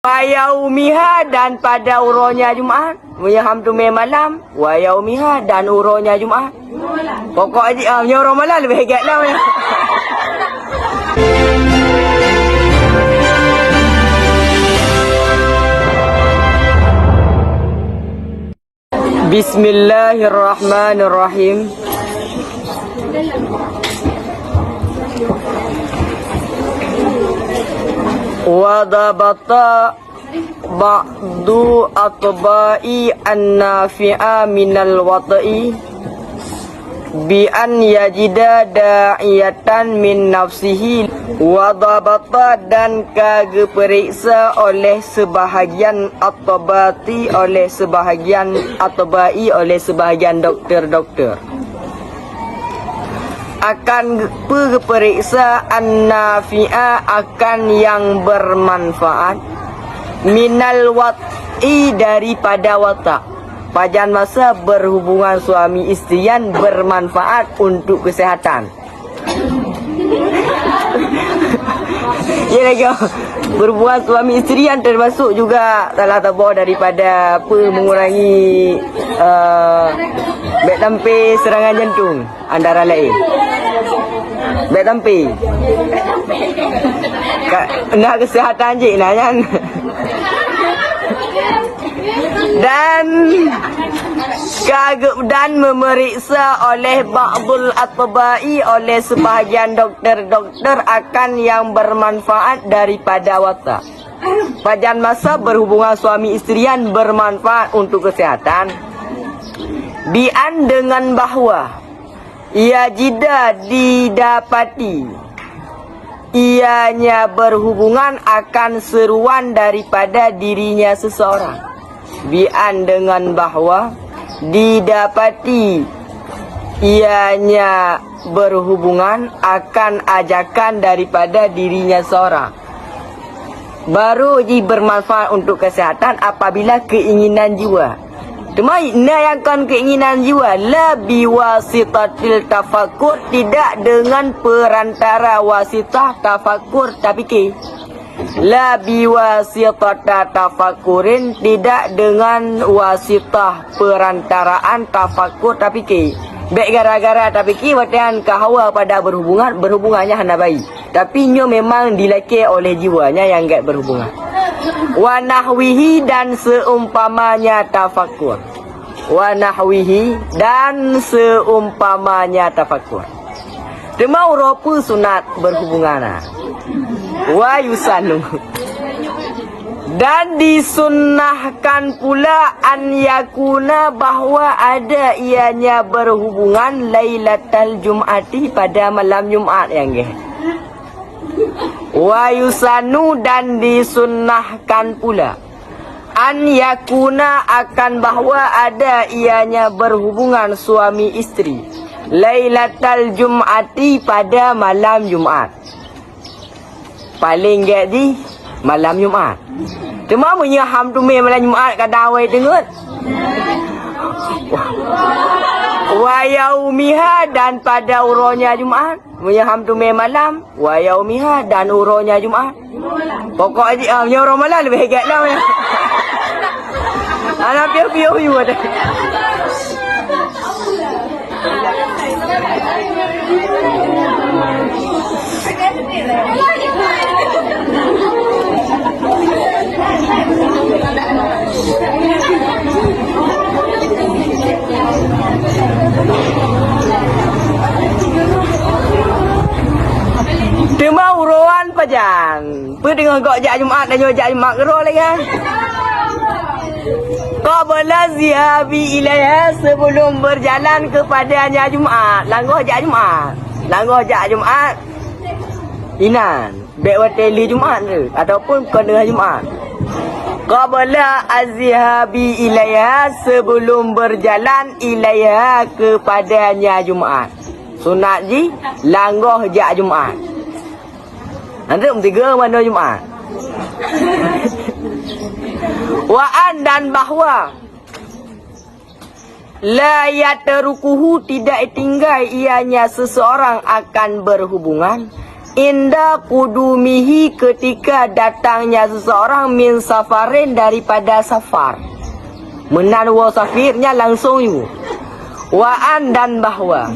Wa yaumiha dan pada uronya Jumaat. Ham tu malam. Wa yaumiha dan uronya Jumaat. Pokok aja orang malam lebih hebat lah. Bismillahirrahmanirrahim. Wadabata ba'du atba'i an-nafi'a minal wata'i bi an yajida da'iyatan min nafsihi. Wadabata dan kageperiksa oleh sebahagian atbati, oleh sebahagian atba'i, oleh sebahagian doktor-doktor akan periksa an-nafi'a akan yang bermanfaat minal wat'i daripada watak. Pada masa berhubungan suami isterian bermanfaat untuk kesihatan. Ya lagi berhubungan suami isterian termasuk juga salah tabur daripada mengurangi bek tampi serangan jantung antara lain. Bek tampi nak kesihatan je nak kan. Dan memeriksa oleh ba'dul atba'i, oleh sebahagian doktor-doktor akan yang bermanfaat daripada watak. Pada masa berhubungan suami isterian bermanfaat untuk kesihatan. Bi'an dengan bahawa ia jida didapati ianya berhubungan akan seruan daripada dirinya seseorang. Bi'an dengan bahawa didapati ianya berhubungan akan ajakan daripada dirinya seorang. Baru bermanfaat untuk kesihatan apabila keinginan jiwa. Cuma yang kan keinginan jiwa la biwasitatil tafakkur, tidak dengan perantara wasitah tafakkur tapi ke la biwasitata tafakkurin, tidak dengan wasitah perantaraan tafakkur tapi ke baik gara-gara tapi ke watian kahawa pada berhubungannya hendak baik tapi nyo memang dilaki oleh jiwanya yang enggak berhubungan. Wa nahwihi dan seumpamanya tafakkur. Wa nahwihi dan seumpamanya tafakkur. Cuma rupa sunat berhubungan. Wa yusanu dan disunnahkan pula an yakuna bahawa ada ianya berhubungan lailatul jum'ati pada malam Jumaat yang ke. Wa yusanu dan disunnahkan pula an yakuna akan bahawa ada ianya berhubungan suami isteri lailatul jum'ati pada malam Jumaat. Paling jadi malam Jumaat. Cuma punya ham tu malam Jumaat kadang awal dengut. Wa yaumiha dan pada uronya Jumaat. Punya ham tu malam. Wa yaumiha dan uronya Jumaat. Pokok aja orang malam lebih hebat lah. Anak piu-piu you ada. Cuma uruan pajan. Pu dengan kok jak Jumaat dan jak Jumaat gero lagi kan. Qabla zihabi ilaiha, sebelum berjalan kepadanya Jumaat. Langgoh jak Jumaat. Langgoh jak Jumaat. Inan, bek wateli Jumaat tu ataupun kena Jumaat. Qabla azhabi ilaiha, sebelum berjalan ilaiha kepadanya Jumaat. Sunat ji langgoh jak Jumaat. Nanti tiga mana Jumaat. Wa'an dan bahawa la yatrukuhu tidak tinggal ianya seseorang akan berhubungan inda kudumihi ketika datangnya seseorang min safarin daripada safar. Menan wa safirnya langsung you. Wa an dan bahwa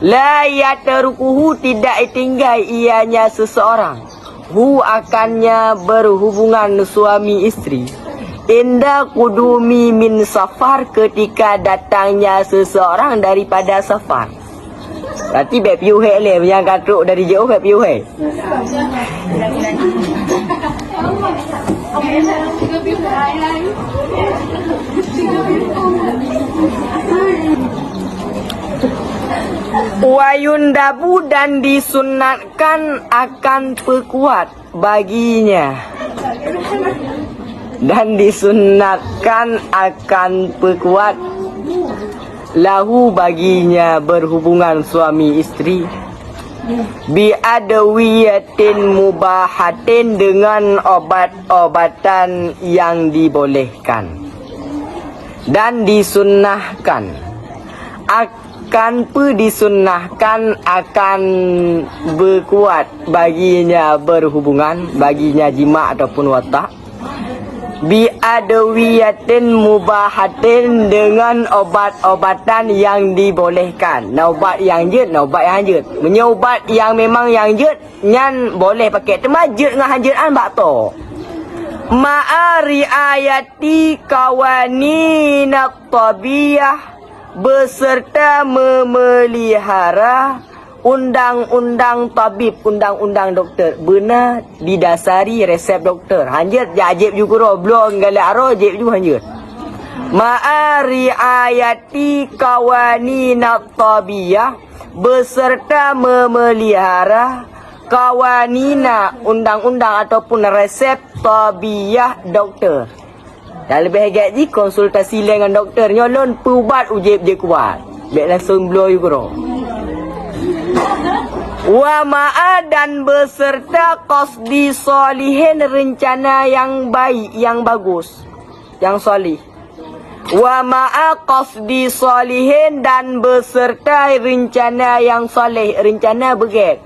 la yatrukuhu tidak tinggal ianya seseorang. Hu akannya berhubungan suami istri. Inda kudumi min safar ketika datangnya seseorang daripada safar. Berarti beb piu he le yang katruk dari jauh beb piu he. Wayundabu dan disunatkan akan pekuat baginya. Dan disunatkan akan pekuat lahu baginya berhubungan suami istri bi adwiyatin mubahatin dengan obat-obatan yang dibolehkan. Dan disunnahkan akan disunnahkan akan berkuat baginya berhubungan, baginya jima ataupun watak bi adwiyatin mubahatin dengan obat-obatan yang dibolehkan. Obat yang jut, obat yang hanjut. Menyobat yang memang yang jut nyan boleh pakai temajut dengan hanjutan bak to. Ma'ari ayati kawani naqtabiyah beserta memelihara undang-undang tabib, undang-undang doktor. Benar didasari resep doktor. Hanjut jajib juga belum galak aro jib juga hanjut. Ma'ari ayati kawani naqtabiyah beserta memelihara kawanina undang-undang ataupun resep tabiyah doktor. Dan lebih gaji konsultasi dengan doktor nyolon perubat ujib je kuat. Baik langsung blow juga. Wa ma'a dan beserta qasdi solihin rencana yang baik, yang bagus, yang solih. Wa ma'a qasdi solihin dan beserta rencana yang soleh, rencana beget.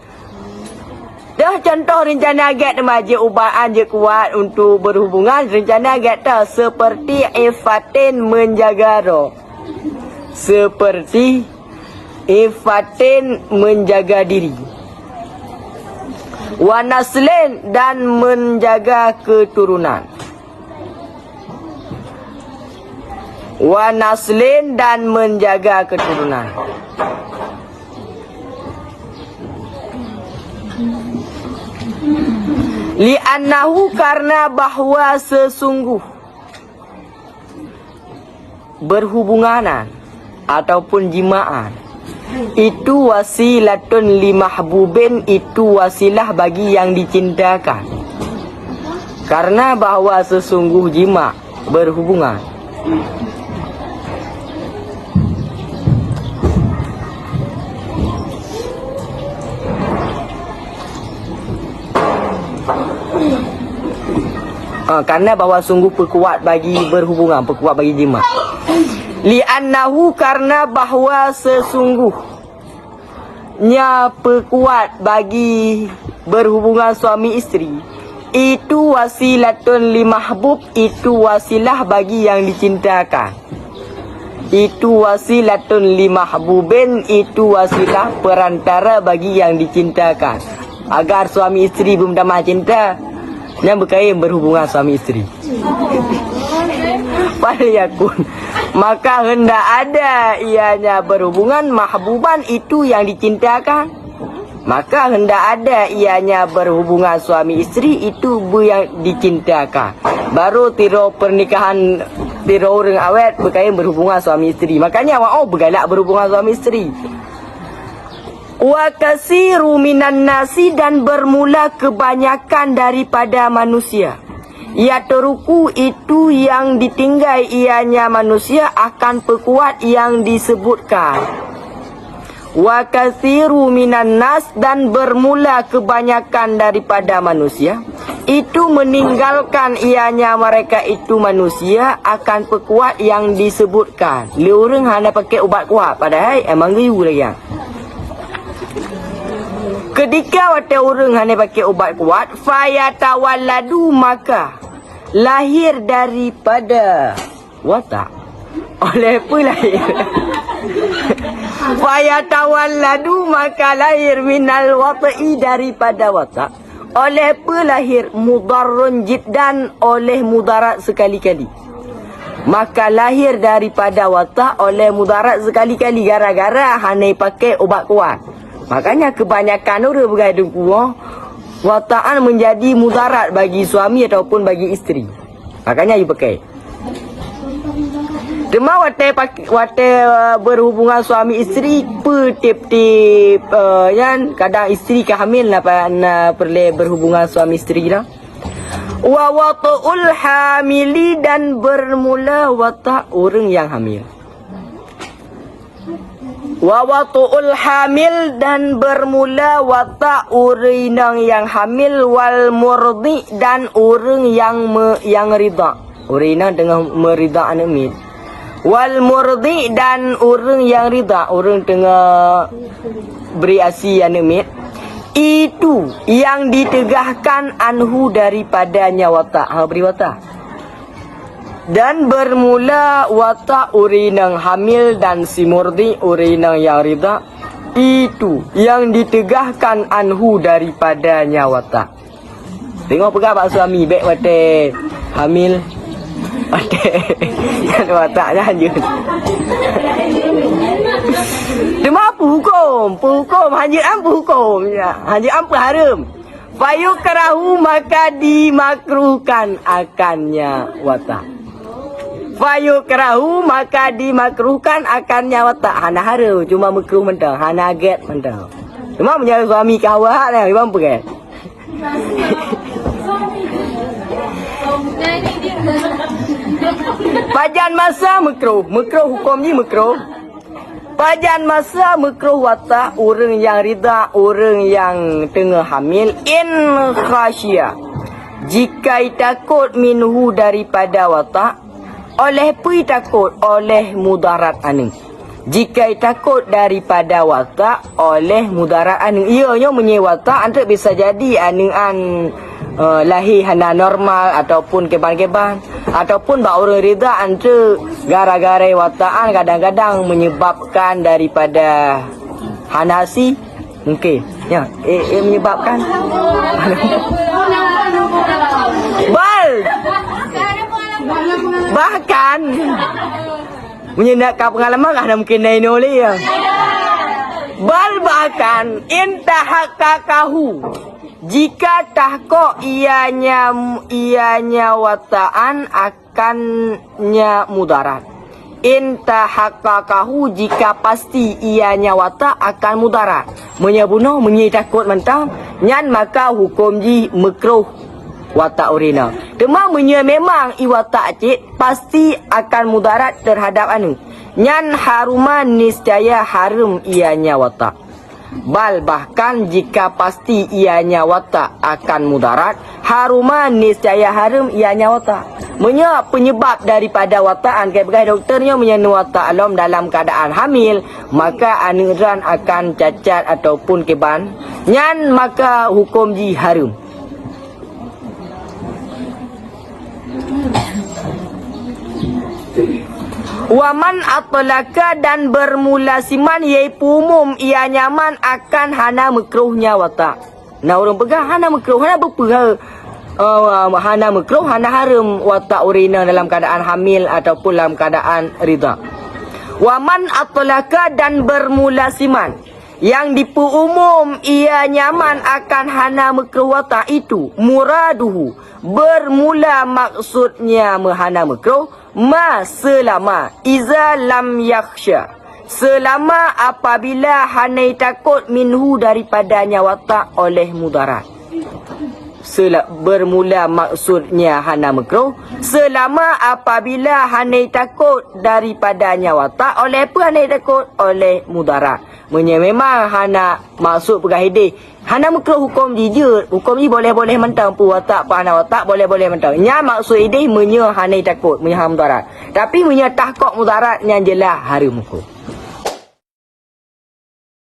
Dah contoh rencana get majik ubaan je kuat untuk berhubungan, rencana get dah seperti ifatin menjaga roh. Seperti ifatin menjaga diri. Wa naslin dan menjaga keturunan. Wa naslin dan menjaga keturunan. Li'annahu karena bahwa sesungguh berhubunganan ataupun jimaan itu wasilatun limahbubin, itu wasilah bagi yang dicintakan. Karena bahwa sesungguh jima berhubungan karena bahwa sungguh perkuat bagi berhubungan, perkuat bagi jima. Li'annahu karena bahwa sesungguhnya perkuat bagi berhubungan suami istri itu wasilatun limahbub, itu wasilah bagi yang dicintakan. Itu wasilatun limahbubin, itu wasilah perantara bagi yang dicintakan. Agar suami istri berdamai cinta yang berkait berhubungan suami istri. Falyakun maka hendak ada ianya berhubungan mahbuban, itu yang dicintakan. Maka hendak ada ianya berhubungan suami istri, itu yang dicintakan. Baru tiro pernikahan, tiro orang awet berkait berhubungan suami istri. Makanya awak bergalak berhubungan suami istri. Wa kasiru minan nasi dan bermula kebanyakan daripada manusia. Ya teruku itu yang ditinggal ianya manusia akan perkuat yang disebutkan. Wa kasiru minan nas dan bermula kebanyakan daripada manusia itu meninggalkan ianya mereka itu manusia akan perkuat yang disebutkan. Li orang hanya pakai ubat kuat padahal emang riu lagi. Ketika wate orang hanya pakai ubat kuat, fayatawalladu maka lahir daripada watak. Oleh apa lahir? Fayatawalladu maka lahir minal wata'i daripada watak. Oleh apa lahir? Mudarrun jiddan, oleh mudarat sekali-kali. Maka lahir daripada watak oleh mudarat sekali-kali gara-gara hanya pakai ubat kuat. Makanya kebanyakan orang bergaduh kuah, wataan menjadi mudarat bagi suami ataupun bagi isteri. Makanya you pakai. Cuma wate berhubungan suami isteri tip-tip yang kadang isteri kehamil nak perlu berhubungan suami isteri dah. Wa watu'ul hamili dan bermula watak orang yang hamil. Wa watu'ul hamil dan bermula watak orang yang hamil, wal murdi dan orang yang rida. Orang dengan merida anak mil. Wal murdi dan orang yang rida, orang tengah beri asi anak mil. Itu yang ditegahkan anhu daripadanya watak. Beri watak. Dan bermula watak urinang hamil dan si murdi urinang yang rida. Itu yang ditegahkan anhu daripadanya watak. Tengok pegang pak suami baik wate hamil. Wate kan wataknya hanyut. Cuma apa hukum? Hukum hanyut apa hukum? Hanyut apa haram? Fayukrahu maka dimakruhkan akannya watak. Fayukrahu maka dimakruhkan akannya watak. Hana haram cuma makruh mentang, hana get mentang. Cuma punya suami kawat ni, memang apa kan? Pajan masa makruh. Makruh hukum ni makruh. Pajan masa makruh watak orang yang rida, orang yang tengah hamil. In khasya, jika takut minhu daripada watak. Oleh pui takut oleh mudarat anu. Jika takut daripada watak oleh mudarat anu. Ianya menyewa watak antara bisa jadi anu lahir hana normal ataupun keban-keban ataupun bak orang rida antara gara-gara wataan kadang-kadang menyebabkan daripada hanasi mungkin ya menyebabkan bal bahkan menyedakkan pengalaman ada mungkin naik nolih ya bal bahkan intahakakahu jika tahkok ianya wataan akannya mudarat. Intahakakahu jika pasti ianya watak akan mudarat. Menyabunuh takut mentang nyan maka hukum ji makruh watak urina. Demam memang iwatak cik pasti akan mudarat terhadap anu. Nyan haruman niscaya harum ianya watak. Bal bahkan jika pasti ianya watak akan mudarat, haruman niscaya harum ianya watak. Penyebab daripada wataan kayak doktornya menyenu watak alam dalam keadaan hamil, maka anuran akan cacat ataupun keban. Nyan maka hukum ji harum. Waman atlaka dan bermula siman iaitu umum ia nyaman akan hana makruhnya watak. Nah orang pegang hana makruh, hana berperah hana makruh, hana haram watak urina dalam keadaan hamil ataupun dalam keadaan rida. Waman atlaka dan bermula siman yang diperumum ia nyaman akan hana makruh watak itu muraduhu bermula maksudnya menghana makruh ma selama iza lam yakhsha selama apabila hanai takut minhu daripadanya watak oleh mudarat. Bermula maksudnya hana makruh selama apabila hanai takut daripadanya watak oleh apa hanai takut oleh mudarat. Memang hana maksud pegahide hana makruh hukum dia hukum ni boleh-boleh mentang pu watak pa hana watak boleh-boleh mentang nya maksud ide hanai takut hanai mudarat tapi tahkok mudarat yang jelas haram hukum.